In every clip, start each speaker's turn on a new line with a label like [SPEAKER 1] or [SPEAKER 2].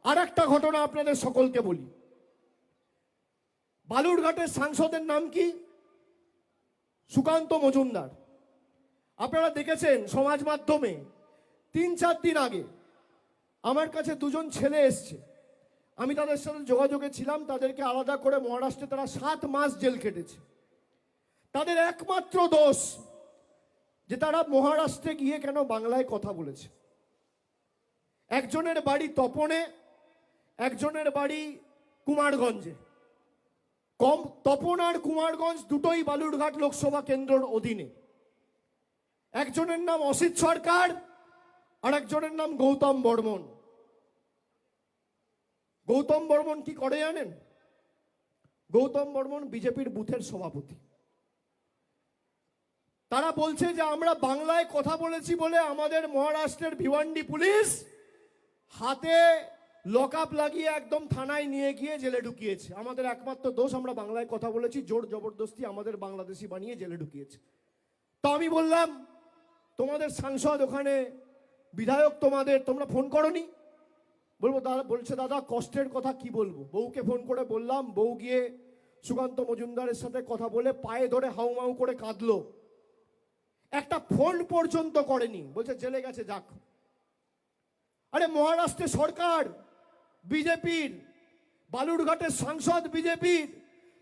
[SPEAKER 1] আর একটা ঘটনা আপনাদের সকলকে বলি। বালুরঘাটের সাংসদের নাম কি? সুকান্ত মজুমদার। আপনারা দেখেছেন সমাজ মাধ্যমে 3-4 দিন আগে আমার কাছে দুজন ছেলে এসছে, আমি তাদের সাথে যোগাযোগে ছিলাম। তাদেরকে আলাদা করে মহারাষ্ট্রে তারা 7 মাস জেল কেটেছে। তাদের একমাত্র দোষ যে তারা মহারাষ্ট্রে গিয়ে কেন বাংলায় কথা বলেছে। একজনের বাড়ি তপনে, একজনের বাড়ি কুমারগঞ্জে। তপন আর কুমারগঞ্জ দুটোই বালুরঘাট লোকসভা কেন্দ্রের অধীনে। একজনের নাম অসিত সরকার আর একজনের নাম গৌতম বর্মন। গৌতম বর্মন কি করে জানেন? গৌতম বর্মন বিজেপির বুথের সভাপতি। তারা বলছে যে আমরা বাংলায় কথা বলেছি বলে আমাদের মহারাষ্ট্রের ভিওয়ান্ডি পুলিশ হাতে লকআপ লাগিয়ে একদম থানায় নিয়ে গিয়ে জেলে ঢুকিয়েছে। আমাদের একমাত্র দোষ, আমরা বাংলায় কথা বলেছি, জোর জবরদস্তি আমাদের বাংলাদেশি বানিয়ে জেলে ঢুকিয়েছে। তো আমি বললাম, তোমাদের সাংসদ ওখানে বিধায়ক, তোমরা ফোন করনি? বলছে দাদা কষ্টের কথা কি বলবো। বউকে ফোন করে বললাম, বউ গিয়ে সুকান্ত মজুমদারের সাথে কথা বলে পায়ে ধরে হাউমাউ করে কাঁদলো। একটা ফোন পর্যন্ত করেনি, বলছে জেলে গেছে যাক। আরে মহারাষ্ট্রের সরকার বিজেপির, বালুরঘাটের সাংসদ বিজেপির,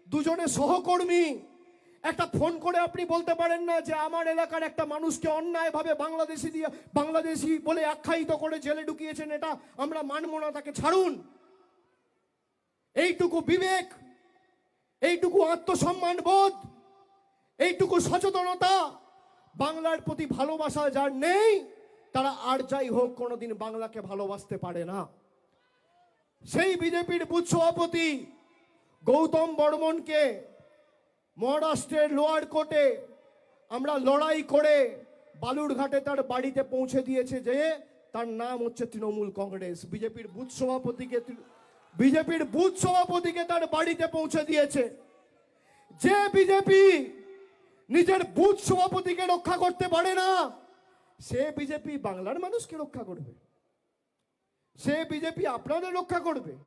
[SPEAKER 1] দুজনে সহকর্মী। একটা ফোন করে আপনি বলতে পারেন না যে আমার এলাকার একটা মানুষকে অন্যায়ভাবে বাংলাদেশি বলে আখ্যায়িত করে জেলে ঢুকিয়েছেন, এটা আমরা মানব না, তাকে ছাড়ুন। এইটুকু বিবেক, এইটুকু আত্মসম্মান বোধ, এইটুকু সচেতনতা বাংলার প্রতি ভালোবাসা যার নেই, তারা আর যাই হোক কোনোদিন বাংলাকে ভালোবাসতে পারে না। সেই বিজেপির বুথ সভাপতি গৌতম বর্মনকে মহারাষ্ট্রের লোয়ার কোর্টে আমরা লড়াই করে বালুরঘাটে তার বাড়িতে পৌঁছে দিয়েছে। যে তার নাম হচ্ছে তৃণমূল কংগ্রেস। বিজেপির বুথ সভাপতিকে তার বাড়িতে পৌঁছে দিয়েছে। যে বিজেপি নিজের বুথ সভাপতিকে রক্ষা করতে পারে না, সে বিজেপি বাংলার মানুষকে রক্ষা করবে? সে বিজেপি আপনাদের রক্ষা করবে?